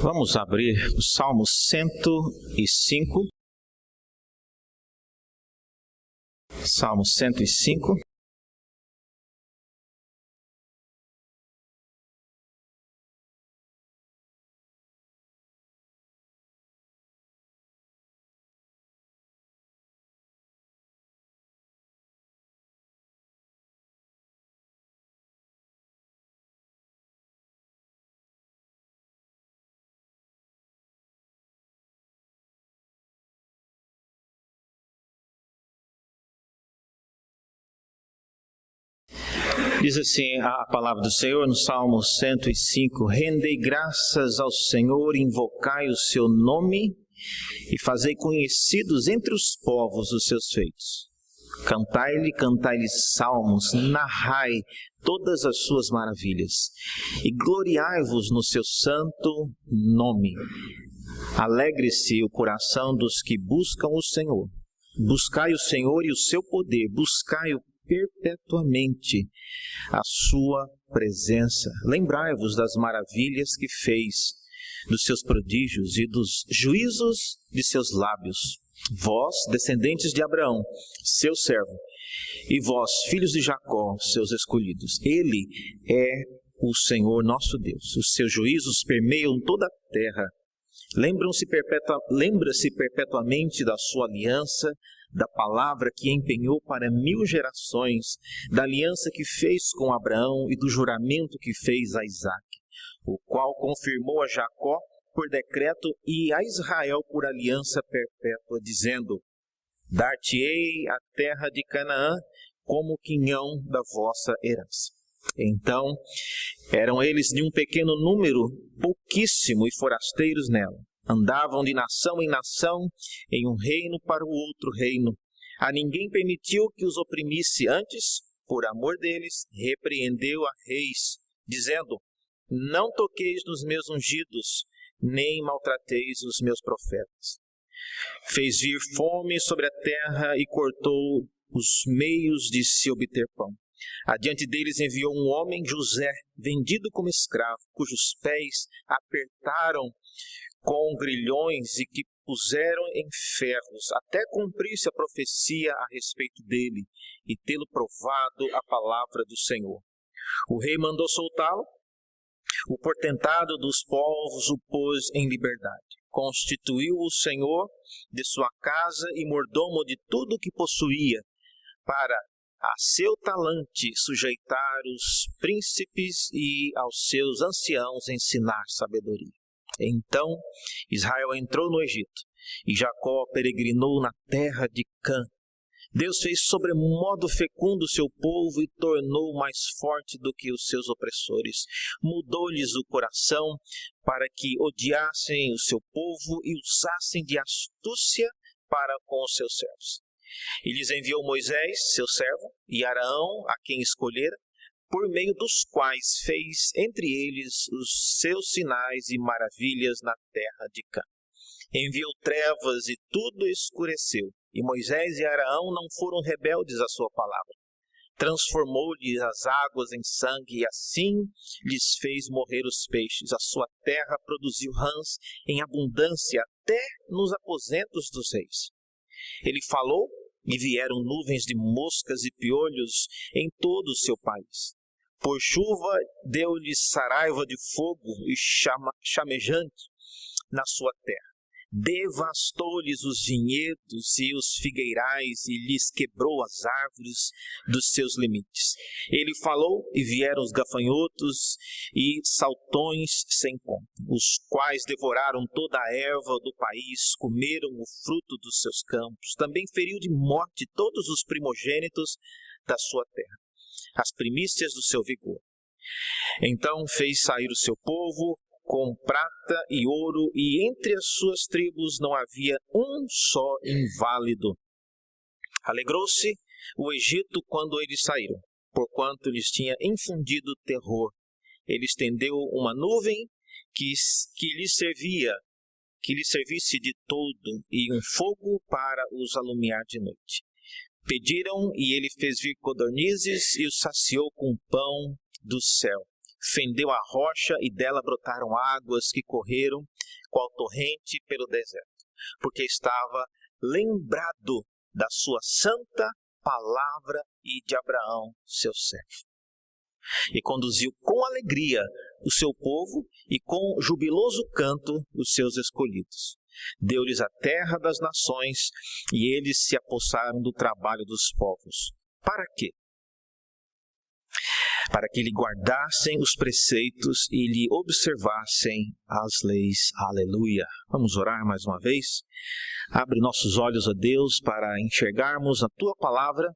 Vamos abrir o Salmo 105. Salmo 105. Diz assim a palavra do Senhor no Salmo 105: Rendei graças ao Senhor, invocai o seu nome e fazei conhecidos entre os povos os seus feitos. Cantai-lhe salmos, narrai todas as suas maravilhas e gloriai-vos no seu santo nome. Alegre-se o coração dos que buscam o Senhor. Buscai o Senhor e o seu poder, buscai-o perpetuamente a sua presença. Lembrai-vos das maravilhas que fez, dos seus prodígios e dos juízos de seus lábios. Vós, descendentes de Abraão, seu servo, e vós, filhos de Jacó, seus escolhidos. Ele é o Senhor nosso Deus. Os seus juízos permeiam toda a terra. Lembra-se perpetuamente da sua aliança, da palavra que empenhou para 1000 gerações, da aliança que fez com Abraão e do juramento que fez a Isaque, o qual confirmou a Jacó por decreto e a Israel por aliança perpétua, dizendo: Dar-te-ei a terra de Canaã como quinhão da vossa herança. Então, eram eles de um pequeno número, pouquíssimo, e forasteiros nela. Andavam de nação em nação, em um reino para o outro reino. A ninguém permitiu que os oprimisse, antes, por amor deles, repreendeu a reis, dizendo: Não toqueis nos meus ungidos, nem maltrateis os meus profetas. Fez vir fome sobre a terra e cortou os meios de se obter pão. Adiante deles enviou um homem, José, vendido como escravo, cujos pés apertaram com grilhões e que puseram em ferros, até cumprir-se a profecia a respeito dele e tê-lo provado a palavra do Senhor. O rei mandou soltá-lo, o portentado dos povos o pôs em liberdade. Constituiu o Senhor de sua casa e mordomo de tudo o que possuía, para a seu talante sujeitar os príncipes e aos seus anciãos ensinar sabedoria. Então Israel entrou no Egito e Jacó peregrinou na terra de Cã. Deus fez sobremodo fecundo o seu povo e tornou mais forte do que os seus opressores. Mudou-lhes o coração para que odiassem o seu povo e usassem de astúcia para com os seus servos. E lhes enviou Moisés, seu servo, e Araão, a quem escolhera, por meio dos quais fez entre eles os seus sinais e maravilhas na terra de Cã. Enviou trevas e tudo escureceu, e Moisés e Araão não foram rebeldes à sua palavra. Transformou-lhes as águas em sangue, e assim lhes fez morrer os peixes. A sua terra produziu rãs em abundância, até nos aposentos dos reis. Ele falou, e vieram nuvens de moscas e piolhos em todo o seu país. Por chuva deu-lhes saraiva de fogo e chamejante na sua terra. Devastou-lhes os vinhedos e os figueirais e lhes quebrou as árvores dos seus limites. Ele falou e vieram os gafanhotos e saltões sem conta, os quais devoraram toda a erva do país, comeram o fruto dos seus campos. Também feriu de morte todos os primogênitos da sua terra, as primícias do seu vigor. Então fez sair o seu povo com prata e ouro, e entre as suas tribos não havia um só inválido. Alegrou-se o Egito quando eles saíram, porquanto lhes tinha infundido terror. Ele estendeu uma nuvem que lhes servisse de todo, e um fogo para os alumiar de noite. Pediram, e ele fez vir codornizes, e os saciou com pão do céu. fendeu a rocha e dela brotaram águas que correram qual torrente pelo deserto, porque estava lembrado da sua santa palavra e de Abraão, seu servo. E conduziu com alegria o seu povo e com jubiloso canto os seus escolhidos. Deu-lhes a terra das nações e eles se apossaram do trabalho dos povos. Para quê? Para que lhe guardassem os preceitos e lhe observassem as leis. Aleluia! Vamos orar mais uma vez? Abre nossos olhos a Deus para enxergarmos na Tua Palavra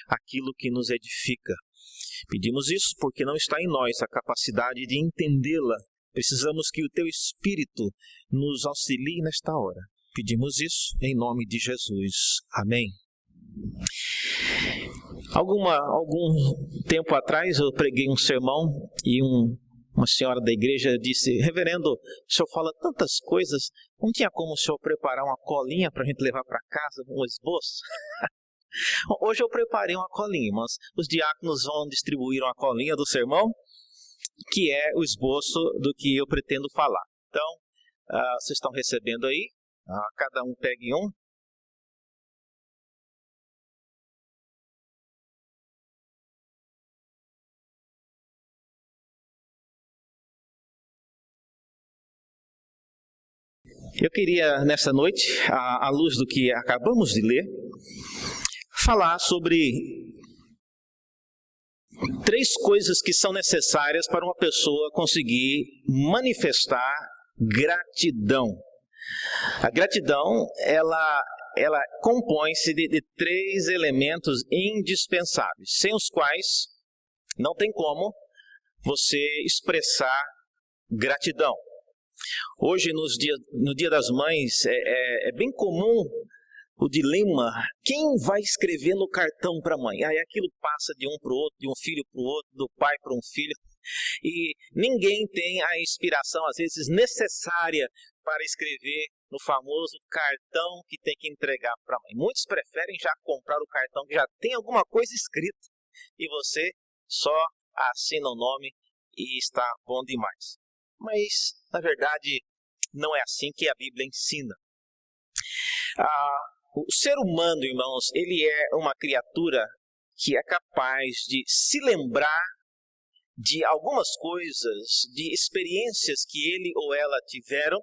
aquilo que nos edifica. Pedimos isso porque não está em nós a capacidade de entendê-la. Precisamos que o Teu Espírito nos auxilie nesta hora. Pedimos isso em nome de Jesus. Amém. Algum tempo atrás eu preguei um sermão e uma senhora da igreja disse: reverendo, o senhor fala tantas coisas, não tinha como o senhor preparar uma colinha para a gente levar para casa, um esboço? Hoje eu preparei uma colinha, mas os diáconos vão distribuir uma colinha do sermão, que é o esboço do que eu pretendo falar. Então, vocês estão recebendo aí, cada um pegue um. Eu queria, nessa noite, à luz do que acabamos de ler, falar sobre 3 coisas que são necessárias para uma pessoa conseguir manifestar gratidão. A gratidão, ela compõe-se de 3 elementos indispensáveis, sem os quais não tem como você expressar gratidão. Hoje, no Dia das Mães, é bem comum o dilema: quem vai escrever no cartão para a mãe? Aí aquilo passa de um para o outro, de um filho para o outro, do pai para um filho, e ninguém tem a inspiração, às vezes, necessária para escrever no famoso cartão que tem que entregar para a mãe. Muitos preferem já comprar o cartão que já tem alguma coisa escrita, e você só assina o nome e está bom demais. Mas, na verdade, não é assim que a Bíblia ensina. O ser humano, irmãos, ele é uma criatura que é capaz de se lembrar de algumas coisas, de experiências que ele ou ela tiveram,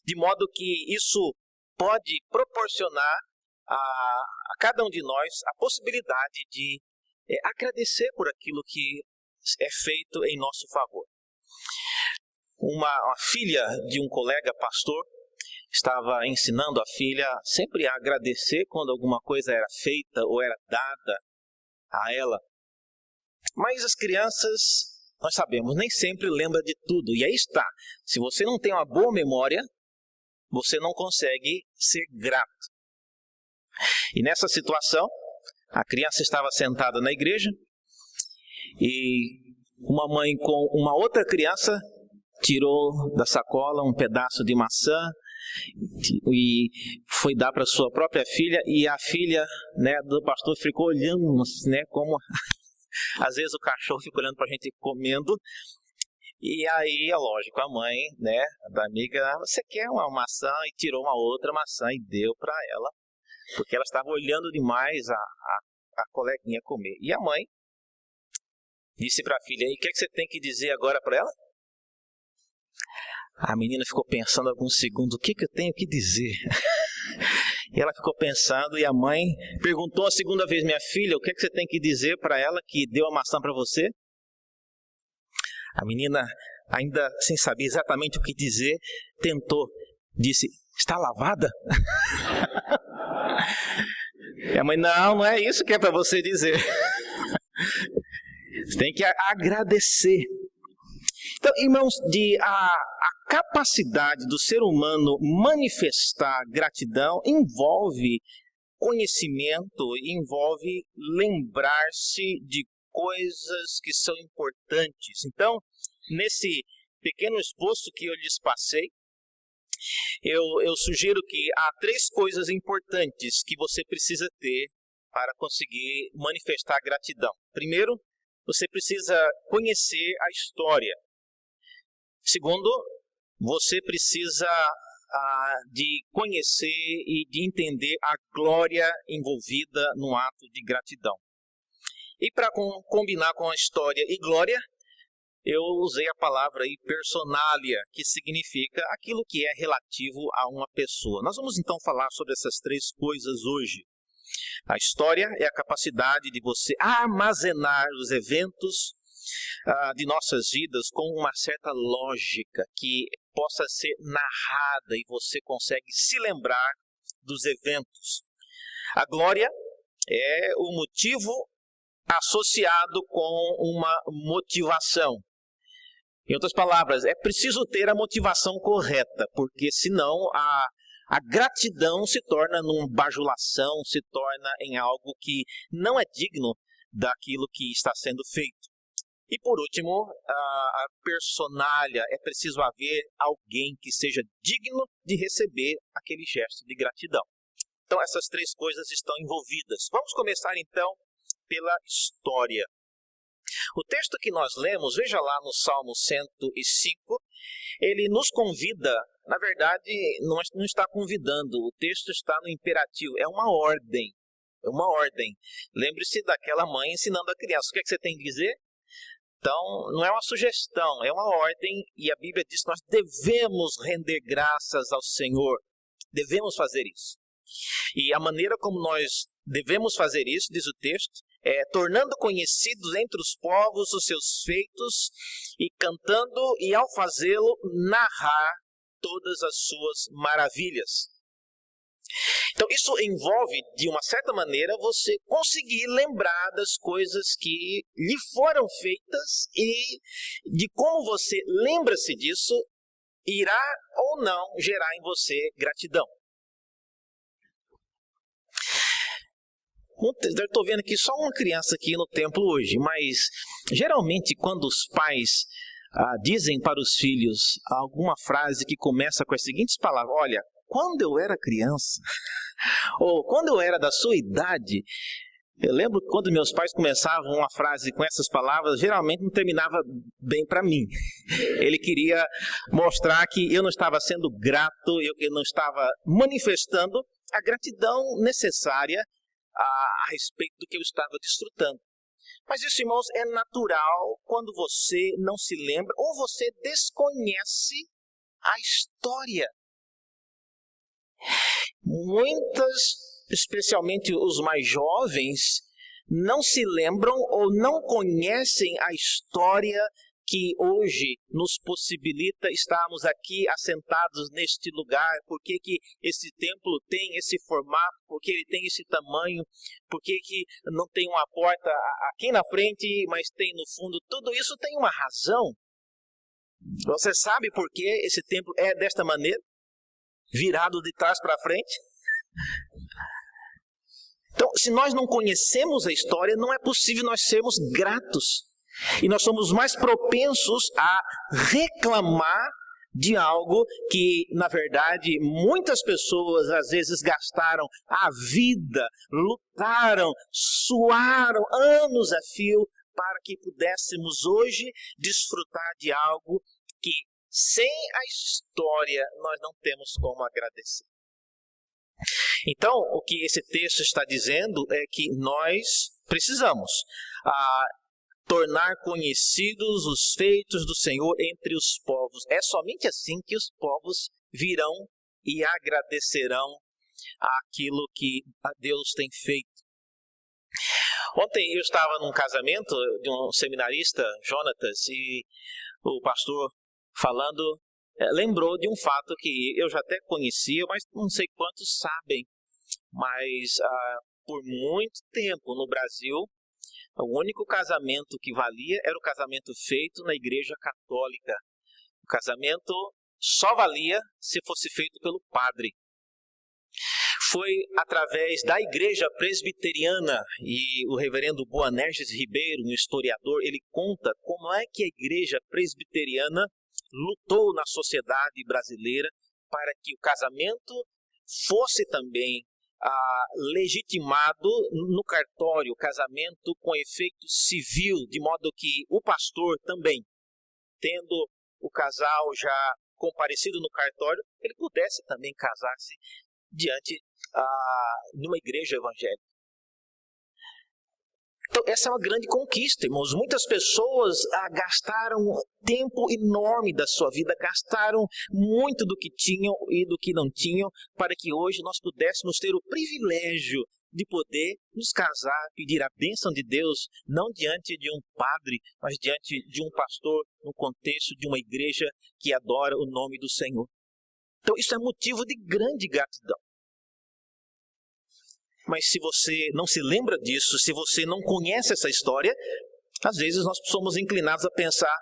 de modo que isso pode proporcionar a cada um de nós a possibilidade de agradecer por aquilo que é feito em nosso favor. Uma filha de um colega pastor estava ensinando a filha sempre a agradecer quando alguma coisa era feita ou era dada a ela. Mas as crianças, nós sabemos, nem sempre lembram de tudo. E aí está, se você não tem uma boa memória, você não consegue ser grato. E nessa situação, a criança estava sentada na igreja e uma mãe com uma outra criança tirou da sacola um pedaço de maçã e foi dar para sua própria filha, e a filha, do pastor ficou olhando, como às vezes o cachorro fica olhando para a gente comendo. E aí, é lógico, a mãe, da amiga: você quer uma maçã? E tirou uma outra maçã e deu para ela, porque ela estava olhando demais a coleguinha comer. E a mãe disse para a filha: e o que você tem que dizer agora para ela? A menina ficou pensando alguns segundos: o que eu tenho que dizer? E ela ficou pensando, e a mãe perguntou a segunda vez: minha filha, o que você tem que dizer para ela que deu a maçã para você? A menina, ainda sem saber exatamente o que dizer, disse: está lavada? E a mãe: não é isso que é para você dizer. Você tem que agradecer. Então, irmãos, a capacidade do ser humano manifestar gratidão envolve conhecimento, envolve lembrar-se de coisas que são importantes. Então, nesse pequeno esboço que eu lhes passei, eu sugiro que há 3 coisas importantes que você precisa ter para conseguir manifestar gratidão. Primeiro, você precisa conhecer a história. Segundo, você precisa de conhecer e de entender a glória envolvida no ato de gratidão. E para combinar com a história e glória, eu usei a palavra aí personalia, que significa aquilo que é relativo a uma pessoa. Nós vamos então falar sobre essas três coisas hoje. A história é a capacidade de você armazenar os eventos de nossas vidas com uma certa lógica que possa ser narrada e você consegue se lembrar dos eventos. A glória é o motivo associado com uma motivação. Em outras palavras, é preciso ter a motivação correta, porque senão a gratidão se torna numa bajulação, se torna em algo que não é digno daquilo que está sendo feito. E por último, a personalia, é preciso haver alguém que seja digno de receber aquele gesto de gratidão. Então essas três coisas estão envolvidas. Vamos começar então pela história. O texto que nós lemos, veja lá no Salmo 105, ele nos convida, na verdade não está convidando, o texto está no imperativo, é uma ordem. É uma ordem. Lembre-se daquela mãe ensinando a criança. O que é que você tem que dizer? Então, não é uma sugestão, é uma ordem, e a Bíblia diz que nós devemos render graças ao Senhor. Devemos fazer isso. E a maneira como nós devemos fazer isso, diz o texto, é tornando conhecidos entre os povos os seus feitos e cantando, e ao fazê-lo, narrar todas as suas maravilhas. Então isso envolve, de uma certa maneira, você conseguir lembrar das coisas que lhe foram feitas e de como você lembra-se disso, irá ou não gerar em você gratidão. Eu estou vendo aqui só uma criança aqui no templo hoje, mas geralmente quando os pais dizem para os filhos alguma frase que começa com as seguintes palavras: olha, quando eu era criança, ou quando eu era da sua idade, eu lembro que quando meus pais começavam uma frase com essas palavras, geralmente não terminava bem para mim. Ele queria mostrar que eu não estava sendo grato, eu não estava manifestando a gratidão necessária a respeito do que eu estava desfrutando. Mas isso, irmãos, é natural quando você não se lembra ou você desconhece a história. Muitas, especialmente os mais jovens, não se lembram ou não conhecem a história que hoje nos possibilita estarmos aqui assentados neste lugar. Por que que esse templo tem esse formato, por que ele tem esse tamanho, por que que não tem uma porta aqui na frente, mas tem no fundo. Tudo isso tem uma razão. Você sabe por que esse templo é desta maneira? Virado de trás para frente? Então, se nós não conhecemos a história, não é possível nós sermos gratos. E nós somos mais propensos a reclamar de algo que, na verdade, muitas pessoas às vezes gastaram a vida, lutaram, suaram anos a fio para que pudéssemos hoje desfrutar de algo que, sem a história, nós não temos como agradecer. Então, o que esse texto está dizendo é que nós precisamos tornar conhecidos os feitos do Senhor entre os povos. É somente assim que os povos virão e agradecerão aquilo que Deus tem feito. Ontem eu estava num casamento de um seminarista, Jonatas, e o pastor falando lembrou de um fato que eu já até conhecia, mas não sei quantos sabem. Mas por muito tempo no Brasil, o único casamento que valia era o casamento feito na Igreja Católica. O casamento só valia se fosse feito pelo padre. Foi através da Igreja Presbiteriana, e o reverendo Boanerges Ribeiro, um historiador, ele conta como é que a Igreja Presbiteriana lutou na sociedade brasileira para que o casamento fosse também legitimado no cartório o casamento com efeito civil, de modo que o pastor também, tendo o casal já comparecido no cartório, ele pudesse também casar-se diante numa igreja evangélica. Então, essa é uma grande conquista, irmãos. Muitas pessoas gastaram tempo enorme da sua vida, gastaram muito do que tinham e do que não tinham, para que hoje nós pudéssemos ter o privilégio de poder nos casar, pedir a bênção de Deus, não diante de um padre, mas diante de um pastor, no contexto de uma igreja que adora o nome do Senhor. Então, isso é motivo de grande gratidão. Mas se você não se lembra disso, se você não conhece essa história, às vezes nós somos inclinados a pensar,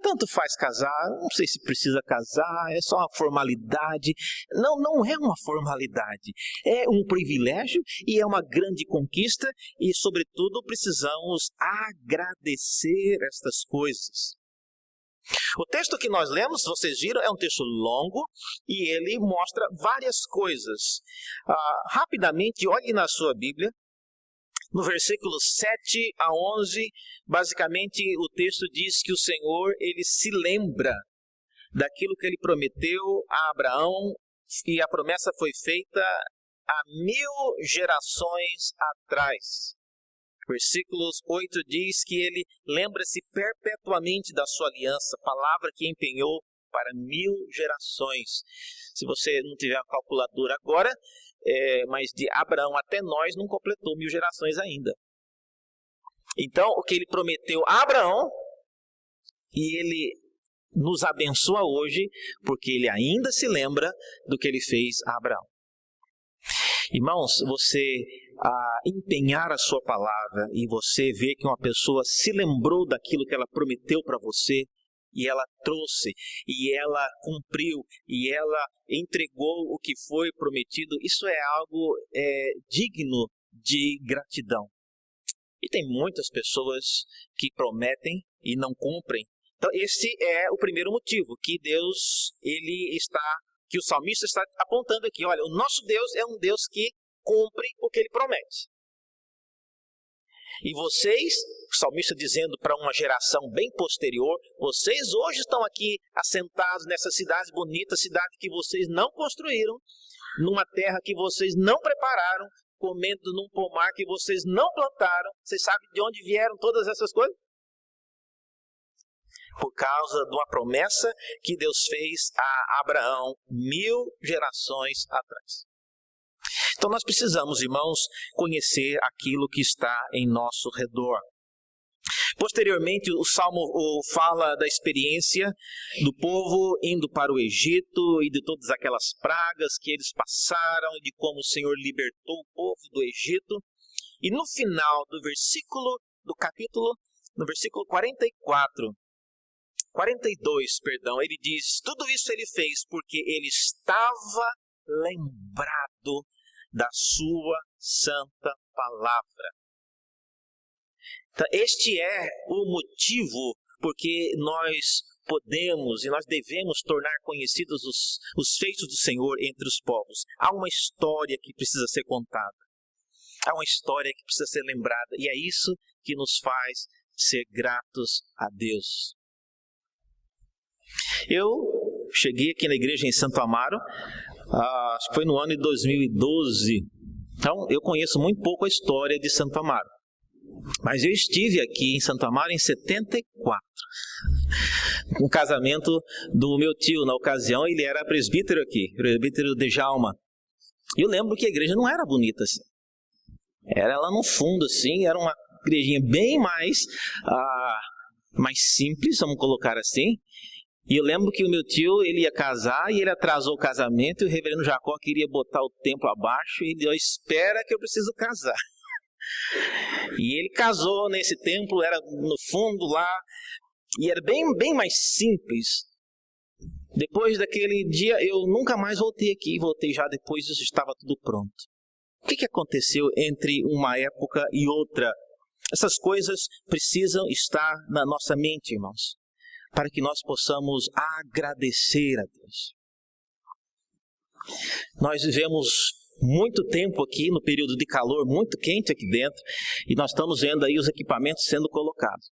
tanto faz casar, não sei se precisa casar, é só uma formalidade. Não é uma formalidade, é um privilégio e é uma grande conquista e, sobretudo, precisamos agradecer estas coisas. O texto que nós lemos, vocês viram, é um texto longo e ele mostra várias coisas. Rapidamente, olhe na sua Bíblia, no versículo 7 a 11, basicamente o texto diz que o Senhor, ele se lembra daquilo que ele prometeu a Abraão, e a promessa foi feita há 1000 gerações atrás. Versículos 8 diz que ele lembra-se perpetuamente da sua aliança, palavra que empenhou para 1000 gerações. Se você não tiver a calculadora agora, mas de Abraão até nós não completou 1000 gerações ainda. Então, o que ele prometeu a Abraão, e ele nos abençoa hoje, porque ele ainda se lembra do que ele fez a Abraão. Irmãos, você empenhar a sua palavra e você ver que uma pessoa se lembrou daquilo que ela prometeu para você, e ela trouxe, e ela cumpriu, e ela entregou o que foi prometido, isso é algo digno de gratidão. E tem muitas pessoas que prometem e não cumprem. Então esse é o primeiro motivo, que Deus, que o salmista está apontando aqui. Olha, o nosso Deus é um Deus que cumpre o que ele promete. E vocês, o salmista dizendo para uma geração bem posterior, vocês hoje estão aqui assentados nessa cidade bonita, cidade que vocês não construíram, numa terra que vocês não prepararam, comendo num pomar que vocês não plantaram. Vocês sabem de onde vieram todas essas coisas? Por causa de uma promessa que Deus fez a Abraão 1000 gerações atrás. Então nós precisamos, irmãos, conhecer aquilo que está em nosso redor. Posteriormente, o Salmo fala da experiência do povo indo para o Egito e de todas aquelas pragas que eles passaram e de como o Senhor libertou o povo do Egito. E no final do versículo, do capítulo, no versículo 42, ele diz, tudo isso ele fez porque ele estava lembrado da sua santa palavra. Então, este é o motivo porque nós podemos e nós devemos tornar conhecidos os feitos do Senhor entre os povos. Há uma história que precisa ser contada. Há uma história que precisa ser lembrada. E é isso que nos faz ser gratos a Deus. Eu cheguei aqui na igreja em Santo Amaro, acho que foi no ano de 2012. Então, eu conheço muito pouco a história de Santo Amaro. Mas eu estive aqui em Santo Amaro em 74. Um casamento do meu tio, na ocasião, ele era presbítero aqui, presbítero de Djalma. E eu lembro que a igreja não era bonita assim. Era lá no fundo, assim, era uma igrejinha bem mais simples, vamos colocar assim. E eu lembro que o meu tio, ele ia casar e ele atrasou o casamento e o reverendo Jacó queria botar o templo abaixo e ele disse, espera que eu preciso casar. E ele casou nesse templo, era no fundo lá, e era bem mais simples. Depois daquele dia eu nunca mais voltei aqui, voltei já depois disso, estava tudo pronto. O que aconteceu entre uma época e outra? Essas coisas precisam estar na nossa mente, irmãos, para que nós possamos agradecer a Deus. Nós vivemos muito tempo aqui, no período de calor, muito quente aqui dentro, e nós estamos vendo aí os equipamentos sendo colocados.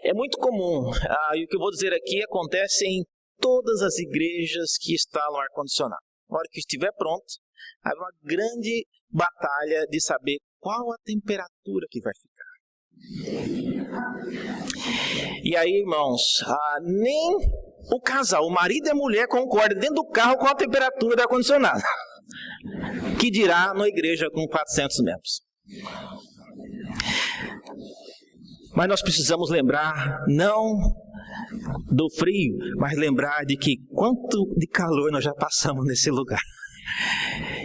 É muito comum, e o que eu vou dizer aqui acontece em todas as igrejas que instalam ar-condicionado. Na hora que estiver pronto, há uma grande batalha de saber qual a temperatura que vai ficar. E aí, irmãos, nem o casal, o marido e a mulher concordam dentro do carro com a temperatura do ar-condicionado. Que dirá numa igreja com 400 membros. Mas nós precisamos lembrar, não do frio, mas lembrar de que quanto de calor nós já passamos nesse lugar.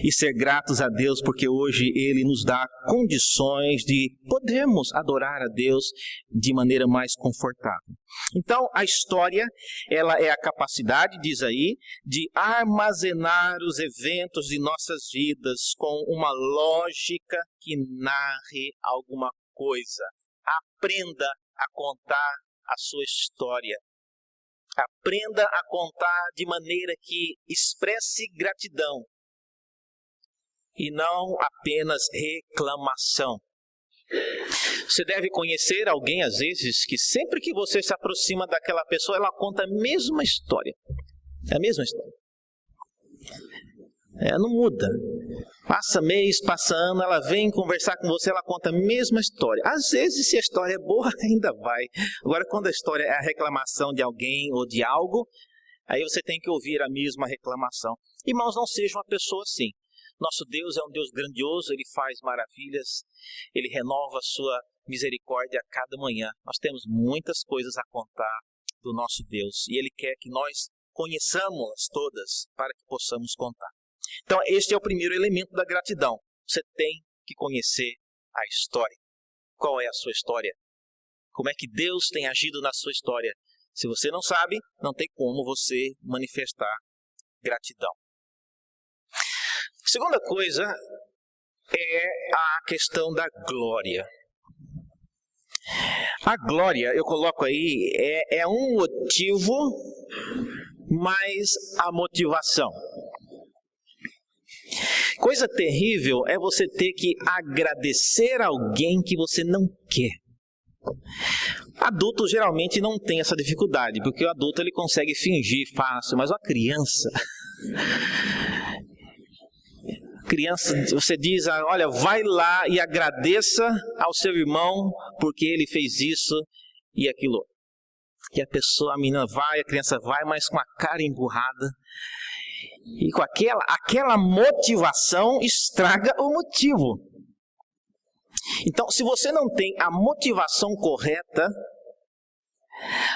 E ser gratos a Deus, porque hoje Ele nos dá condições de podermos adorar a Deus de maneira mais confortável. Então, a história, ela é a capacidade, diz aí, de armazenar os eventos de nossas vidas com uma lógica que narre alguma coisa. Aprenda a contar a sua história. Aprenda a contar de maneira que expresse gratidão e não apenas reclamação. Você deve conhecer alguém, às vezes, que sempre que você se aproxima daquela pessoa, ela conta a mesma história. É a mesma história. Não muda. Passa mês, passa ano, ela vem conversar com você, ela conta a mesma história. Às vezes, se a história é boa, ainda vai. Agora, quando a história é a reclamação de alguém ou de algo, aí você tem que ouvir a mesma reclamação. Irmãos, não seja uma pessoa assim. Nosso Deus é um Deus grandioso, Ele faz maravilhas, Ele renova a sua misericórdia a cada manhã. Nós temos muitas coisas a contar do nosso Deus e Ele quer que nós conheçamos todas para que possamos contar. Então, este é o primeiro elemento da gratidão. Você tem que conhecer a história. Qual é a sua história? Como é que Deus tem agido na sua história? Se você não sabe, não tem como você manifestar gratidão. Segunda coisa é a questão da glória. A glória, eu coloco aí, é um motivo, mas a motivação. Coisa terrível é você ter que agradecer a alguém que você não quer. Adulto geralmente não tem essa dificuldade, porque o adulto ele consegue fingir fácil, mas a criança... você diz, olha, vai lá e agradeça ao seu irmão porque ele fez isso e aquilo. E a menina vai, a criança vai, mas com a cara emburrada. E com aquela motivação estraga o motivo. Então, se você não tem a motivação correta,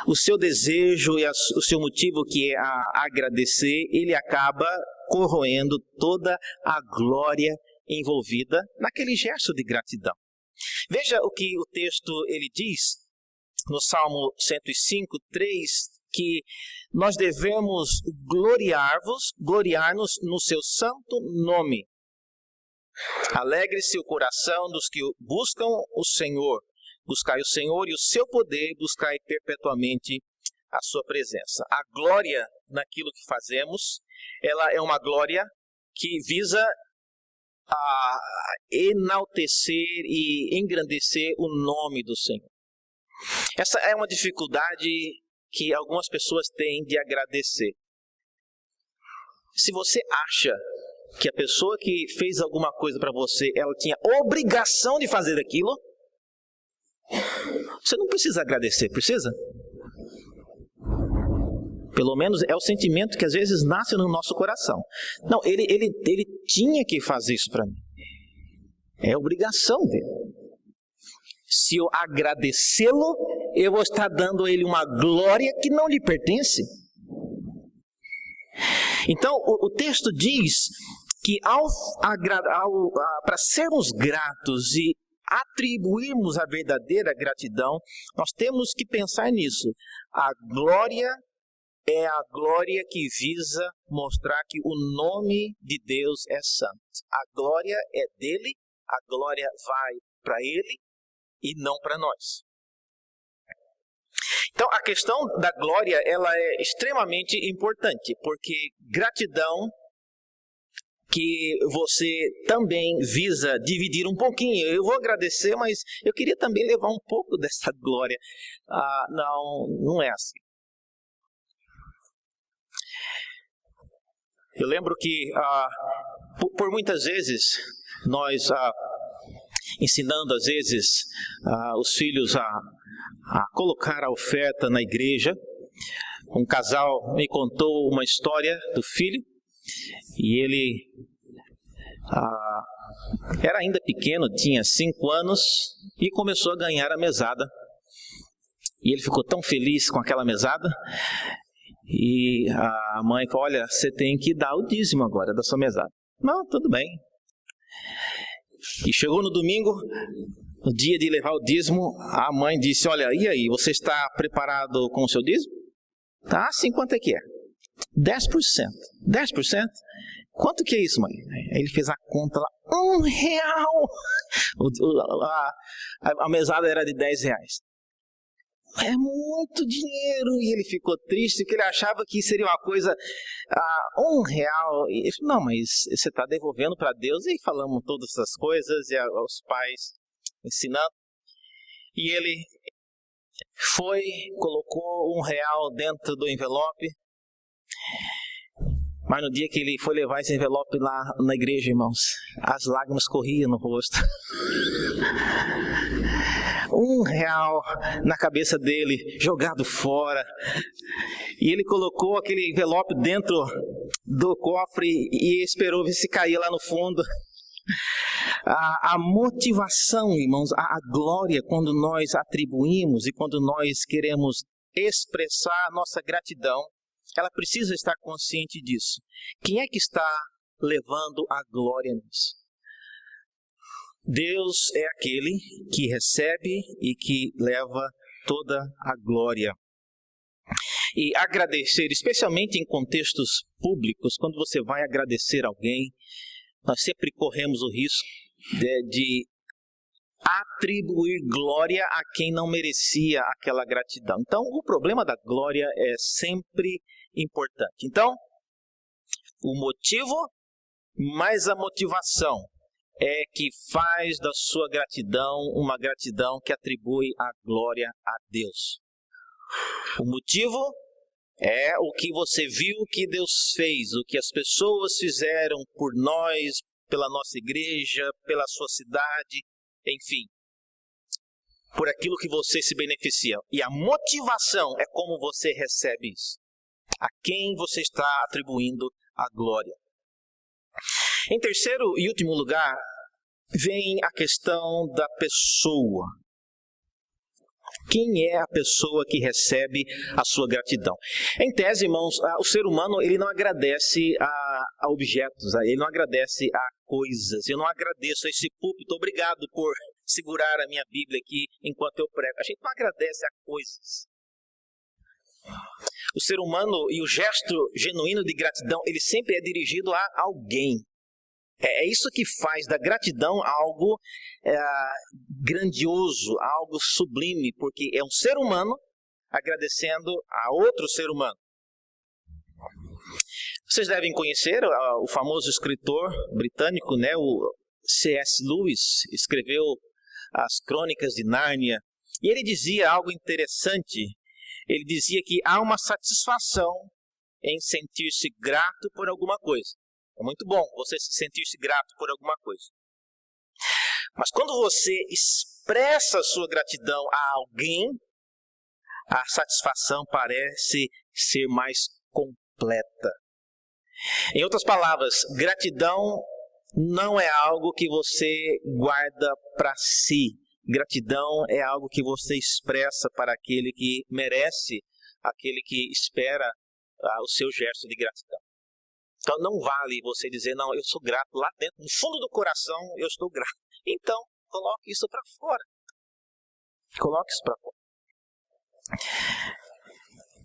o seu desejo e o seu motivo, que é agradecer, ele acaba corroendo toda a glória envolvida naquele gesto de gratidão. Veja o que o texto ele diz no Salmo 105, 3, que nós devemos gloriar-nos no seu santo nome. Alegre-se o coração dos que buscam o Senhor. Buscai o Senhor e o seu poder, buscai perpetuamente a sua presença. A glória naquilo que fazemos, ela é uma glória que visa a enaltecer e engrandecer o nome do Senhor. Essa é uma dificuldade que algumas pessoas têm de agradecer. Se você acha que a pessoa que fez alguma coisa para você, ela tinha obrigação de fazer aquilo, você não precisa agradecer, precisa? Pelo menos é o sentimento que às vezes nasce no nosso coração. Não, ele tinha que fazer isso para mim. É obrigação dele. Se eu agradecê-lo, eu vou estar dando a ele uma glória que não lhe pertence. Então, o texto diz que para sermos gratos e atribuirmos a verdadeira gratidão, nós temos que pensar nisso. A glória é a glória que visa mostrar que o nome de Deus é santo. A glória é dele, a glória vai para ele e não para nós. Então, a questão da glória, ela é extremamente importante, porque gratidão que você também visa dividir um pouquinho. Eu vou agradecer, mas eu queria também levar um pouco dessa glória. Não é assim. Eu lembro que por muitas vezes nós ensinando às vezes os filhos a colocar a oferta na igreja. Um casal me contou uma história do filho e ele era ainda pequeno, tinha 5 anos e começou a ganhar a mesada. E ele ficou tão feliz com aquela mesada e a mãe falou: olha, você tem que dar o dízimo agora da sua mesada. Não, tudo bem. E chegou no domingo, no dia de levar o dízimo, a mãe disse: olha, e aí, você está preparado com o seu dízimo? Tá, sim, quanto é que é? 10%. 10%? Quanto que é isso, mãe? Aí ele fez a conta lá, R$1. A mesada era de R$10. É muito dinheiro. E ele ficou triste, porque ele achava que seria uma coisa, R$1. E ele falou: não, mas você está devolvendo para Deus. E falamos todas essas coisas, e aos pais ensinando. E ele foi, colocou R$1 dentro do envelope. Mas no dia que ele foi levar esse envelope lá na igreja, irmãos, as lágrimas corriam no rosto. R$1 na cabeça dele, jogado fora. E ele colocou aquele envelope dentro do cofre e esperou ver se caía lá no fundo. A motivação, irmãos, a glória, quando nós atribuímos e quando nós queremos expressar nossa gratidão, ela precisa estar consciente disso. Quem é que está levando a glória nisso? Deus é aquele que recebe e que leva toda a glória. E agradecer, especialmente em contextos públicos, quando você vai agradecer alguém, nós sempre corremos o risco de atribuir glória a quem não merecia aquela gratidão. Então, o problema da glória é sempre importante. Então, o motivo mais a motivação é que faz da sua gratidão uma gratidão que atribui a glória a Deus. O motivo é o que você viu que Deus fez, o que as pessoas fizeram por nós, pela nossa igreja, pela sua cidade, enfim, por aquilo que você se beneficia. E a motivação é como você recebe isso. A quem você está atribuindo a glória. Em terceiro e último lugar, vem a questão da pessoa. Quem é a pessoa que recebe a sua gratidão? Em tese, irmãos, o ser humano ele não agradece a objetos, ele não agradece a coisas. Eu não agradeço a esse púlpito, obrigado por segurar a minha Bíblia aqui enquanto eu prego. A gente não agradece a coisas. O ser humano e o gesto genuíno de gratidão, ele sempre é dirigido a alguém. É isso que faz da gratidão algo grandioso, algo sublime, porque é um ser humano agradecendo a outro ser humano. Vocês devem conhecer o famoso escritor britânico, né, o C.S. Lewis, escreveu as Crônicas de Nárnia, e ele dizia algo interessante. Ele dizia que há uma satisfação em sentir-se grato por alguma coisa. É muito bom você sentir-se grato por alguma coisa. Mas quando você expressa a sua gratidão a alguém, a satisfação parece ser mais completa. Em outras palavras, gratidão não é algo que você guarda para si. Gratidão é algo que você expressa para aquele que merece, aquele que espera o seu gesto de gratidão. Então não vale você dizer: não, eu sou grato lá dentro, no fundo do coração eu estou grato. Então, coloque isso para fora. Coloque isso para fora.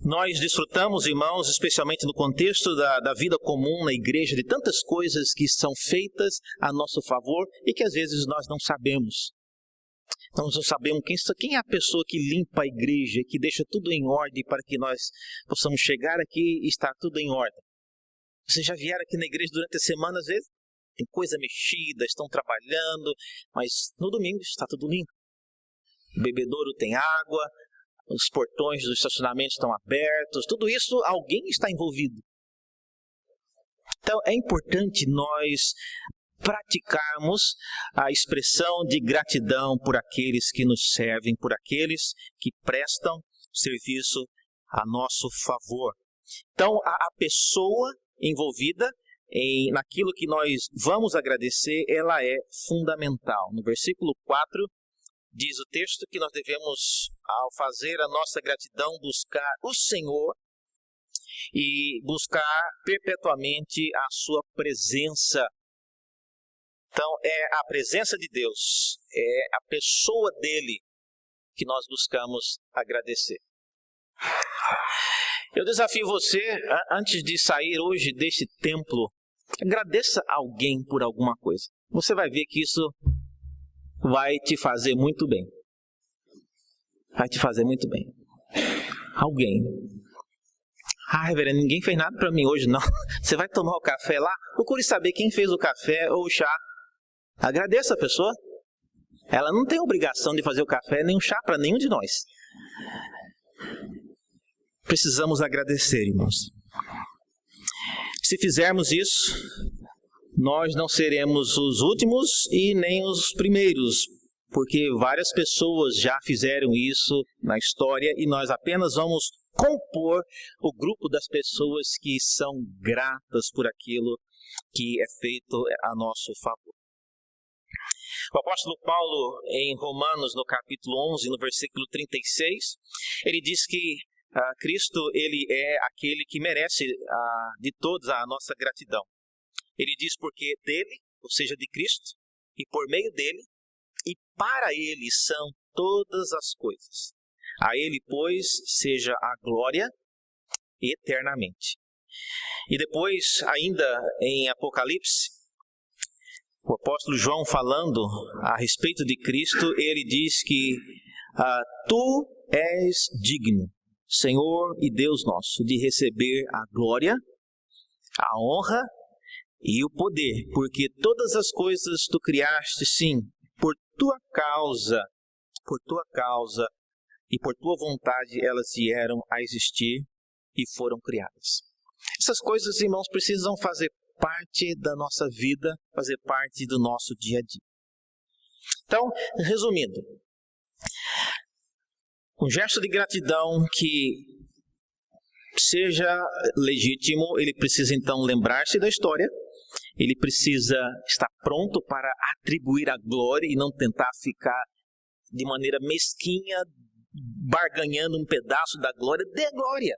Nós desfrutamos, irmãos, especialmente no contexto da vida comum na igreja, de tantas coisas que são feitas a nosso favor e que às vezes nós não sabemos. Nós não sabemos quem é a pessoa que limpa a igreja, que deixa tudo em ordem para que nós possamos chegar aqui e estar tudo em ordem. Vocês já vieram aqui na igreja durante a semana, às vezes? tem coisa mexida, estão trabalhando, mas no domingo está tudo lindo. O bebedouro tem água, os portões do estacionamento estão abertos, tudo isso alguém está envolvido. Então é importante nós praticarmos a expressão de gratidão por aqueles que nos servem, por aqueles que prestam serviço a nosso favor. Então a pessoa envolvida naquilo que nós vamos agradecer, ela é fundamental. No versículo 4, diz o texto que nós devemos, ao fazer a nossa gratidão, buscar o Senhor e buscar perpetuamente a sua presença. Então, é a presença de Deus, é a pessoa dele que nós buscamos agradecer. Eu desafio você, antes de sair hoje deste templo, agradeça alguém por alguma coisa. Você vai ver que isso vai te fazer muito bem. Vai te fazer muito bem. Alguém. Reverendo, ninguém fez nada para mim hoje, não. Você vai tomar o café lá? Procure saber quem fez o café ou o chá. Agradeça a pessoa. Ela não tem obrigação de fazer o café nem o chá para nenhum de nós. Precisamos agradecer, irmãos. Se fizermos isso, nós não seremos os últimos e nem os primeiros, porque várias pessoas já fizeram isso na história e nós apenas vamos compor o grupo das pessoas que são gratas por aquilo que é feito a nosso favor. O apóstolo Paulo, em Romanos, no capítulo 11, no versículo 36, ele diz que Cristo, ele é aquele que merece de todos a nossa gratidão. Ele diz porque dele, ou seja, de Cristo, e por meio dele, e para ele são todas as coisas. A ele, pois, seja a glória eternamente. E depois, ainda em Apocalipse, o apóstolo João, falando a respeito de Cristo, ele diz que tu és digno, Senhor e Deus nosso, de receber a glória, a honra e o poder, porque todas as coisas tu criaste, sim, por tua causa e por tua vontade elas vieram a existir e foram criadas. Essas coisas, irmãos, precisam fazer parte da nossa vida, fazer parte do nosso dia a dia. Então, resumindo, um gesto de gratidão que seja legítimo, ele precisa então lembrar-se da história, ele precisa estar pronto para atribuir a glória e não tentar ficar de maneira mesquinha, barganhando um pedaço da glória. Dê a glória.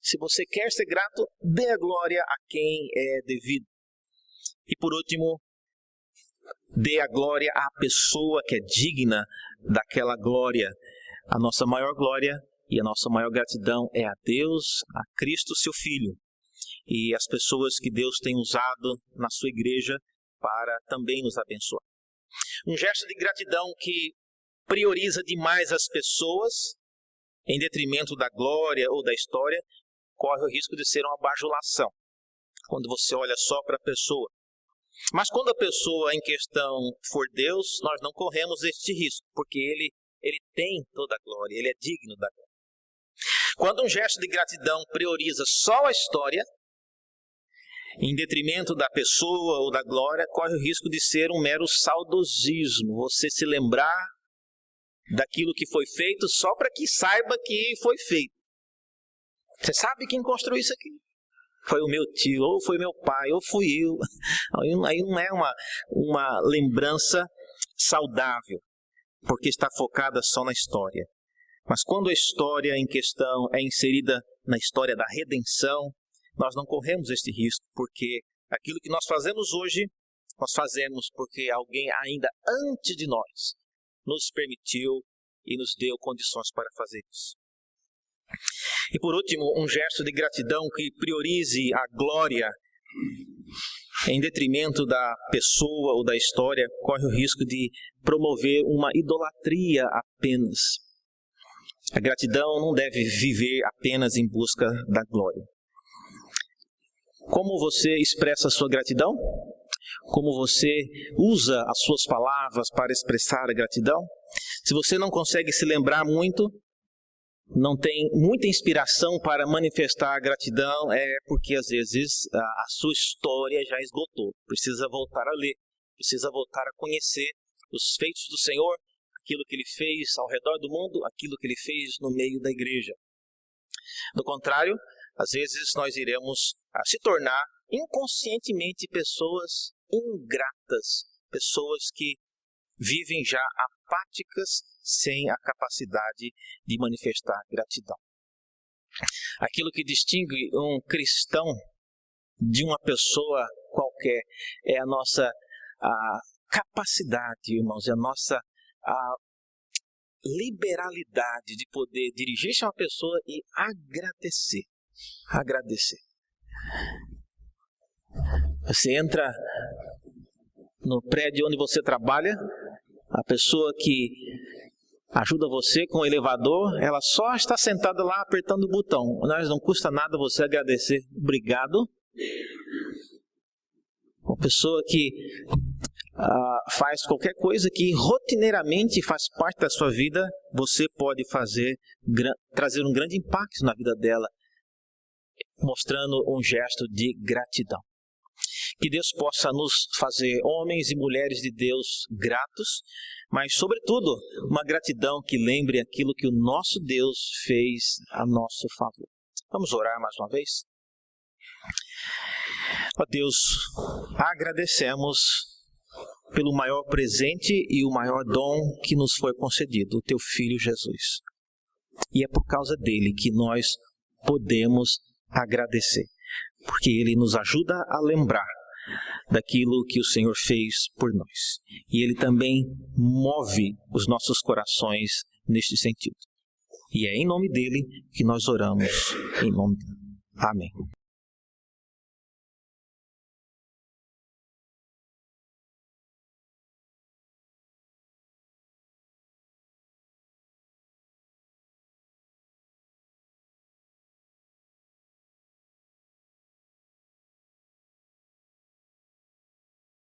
Se você quer ser grato, dê a glória a quem é devido. E por último, dê a glória à pessoa que é digna daquela glória. A nossa maior glória e a nossa maior gratidão é a Deus, a Cristo, seu Filho, e as pessoas que Deus tem usado na sua igreja para também nos abençoar. Um gesto de gratidão que prioriza demais as pessoas em detrimento da glória ou da história, corre o risco de ser uma bajulação, quando você olha só para a pessoa. Mas quando a pessoa em questão for Deus, nós não corremos este risco, porque Ele tem toda a glória, Ele é digno da glória. Quando um gesto de gratidão prioriza só a história, em detrimento da pessoa ou da glória, corre o risco de ser um mero saudosismo. Você se lembrar daquilo que foi feito só para que saiba que foi feito. Você sabe quem construiu isso aqui? Foi o meu tio, ou foi meu pai, ou fui eu. Aí não é uma lembrança saudável, porque está focada só na história. Mas quando a história em questão é inserida na história da redenção, nós não corremos este risco, porque aquilo que nós fazemos hoje, nós fazemos porque alguém ainda antes de nós nos permitiu e nos deu condições para fazer isso. E por último, um gesto de gratidão que priorize a glória em detrimento da pessoa ou da história, corre o risco de promover uma idolatria apenas. A gratidão não deve viver apenas em busca da glória. Como você expressa a sua gratidão? Como você usa as suas palavras para expressar a gratidão? Se você não consegue se lembrar muito, não tem muita inspiração para manifestar a gratidão, é porque às vezes a sua história já esgotou. Precisa voltar a ler, precisa voltar a conhecer os feitos do Senhor, aquilo que Ele fez ao redor do mundo, aquilo que Ele fez no meio da igreja. Do contrário, às vezes nós iremos se tornar inconscientemente pessoas ingratas, pessoas que vivem já apáticas, sem a capacidade de manifestar gratidão. Aquilo que distingue um cristão de uma pessoa qualquer é a nossa capacidade, irmãos, é a nossa liberalidade de poder dirigir-se a uma pessoa e agradecer. Você entra no prédio onde você trabalha, a pessoa que ajuda você com o elevador, ela só está sentada lá apertando o botão. Mas não custa nada você agradecer. Obrigado. Uma pessoa que faz qualquer coisa que rotineiramente faz parte da sua vida, você pode trazer um grande impacto na vida dela, mostrando um gesto de gratidão. Que Deus possa nos fazer homens e mulheres de Deus gratos, mas sobretudo uma gratidão que lembre aquilo que o nosso Deus fez a nosso favor. Vamos orar mais uma vez? Ó Deus, agradecemos pelo maior presente e o maior dom que nos foi concedido, o Teu Filho Jesus. E é por causa dele que nós podemos agradecer, porque ele nos ajuda a lembrar daquilo que o Senhor fez por nós. E Ele também move os nossos corações neste sentido. E é em nome dele que nós oramos. Em nome dele. Amém.